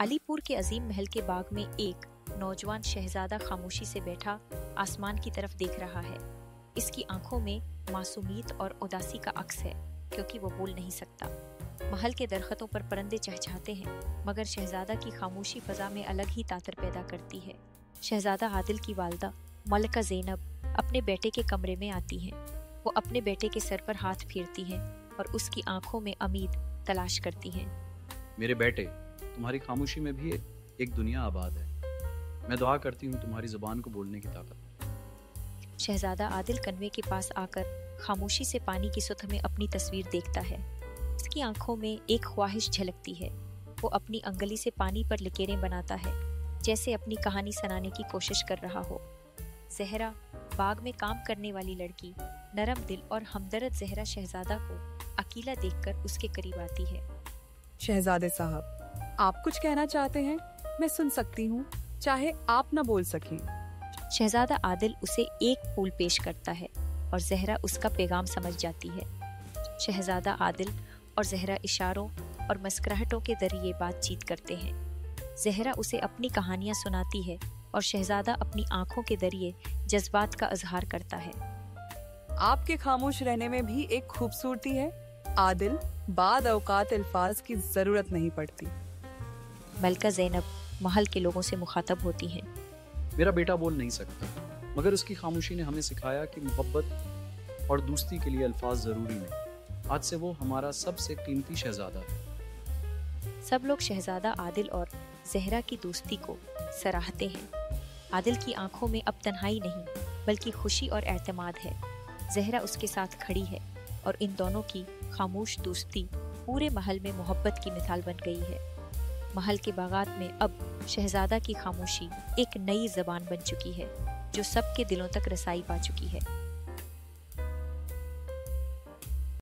علی پور کے عظیم محل کے باغ میں ایک نوجوان شہزادہ خاموشی سے بیٹھا آسمان کی طرف دیکھ رہا ہے۔ اس کی آنکھوں میں معصومیت اور اداسی کا عکس ہے، کیونکہ وہ بول نہیں سکتا۔ محل کے درختوں پر پرندے چہچہاتے ہیں، مگر شہزادہ کی خاموشی فضا میں الگ ہی تاتر پیدا کرتی ہے۔ شہزادہ عادل کی والدہ ملکہ زینب اپنے بیٹے کے کمرے میں آتی ہیں۔ وہ اپنے بیٹے کے سر پر ہاتھ پھیرتی ہیں اور اس کی آنکھوں میں امید تلاش کرتی ہیں۔ میرے بیٹے، تمہاری خاموشی میں بھی ایک دنیا آباد ہے۔ میں دعا کرتی ہوں تمہاری زبان کو بولنے کی طاقت۔ شہزادہ عادل کنوے کے پاس آ کر خاموشی سے پانی کی سطح میں اپنی تصویر دیکھتا ہے۔ اس کی آنکھوں میں ایک خواہش جھلکتی ہے۔ وہ اپنی انگلی سے پانی پر لکیریں بناتا ہے، جیسے اپنی کہانی سنانے کی کوشش کر رہا ہو۔ زہرا، باغ میں کام کرنے والی لڑکی، نرم دل اور ہمدرد زہرا شہزادہ کو اکیلا دیکھ کر اس کے قریب آتی ہے۔ شہزادے صاحب، آپ کچھ کہنا چاہتے ہیں؟ میں سن سکتی ہوں، چاہے آپ نہ بول سکیں۔ شہزادہ عادل اسے ایک پھول پیش کرتا ہے اور زہرا اس کا پیغام سمجھ جاتی ہے۔ شہزادہ عادل اور زہرا اشاروں اور مسکراہٹوں کے ذریعے بات چیت کرتے ہیں۔ زہرا اسے اپنی کہانیاں سناتی ہے اور شہزادہ اپنی آنکھوں کے ذریعے جذبات کا اظہار کرتا ہے۔ آپ کے خاموش رہنے میں بھی ایک خوبصورتی ہے عادل، بعد اوقات الفاظ کی ضرورت نہیں پڑتی۔ ملکہ زینب محل کے لوگوں سے مخاطب ہوتی ہیں۔ میرا بیٹا بول نہیں سکتا، مگر اس کی خاموشی نے ہمیں سکھایا کہ محبت اور دوستی کے لیے الفاظ ضروری نہیں۔ آج سے وہ ہمارا سب سے قیمتی شہزادہ ہے۔ سب لوگ شہزادہ عادل اور زہرا کی دوستی کو سراہتے ہیں۔ عادل کی آنکھوں میں اب تنہائی نہیں، بلکہ خوشی اور اعتماد ہے۔ زہرا اس کے ساتھ کھڑی ہے اور ان دونوں کی خاموش دوستی پورے محل میں محبت کی مثال بن گئی ہے۔ محل کے باغات میں اب شہزادہ کی خاموشی ایک نئی زبان بن چکی ہے، جو سب کے دلوں تک رسائی پا چکی ہے۔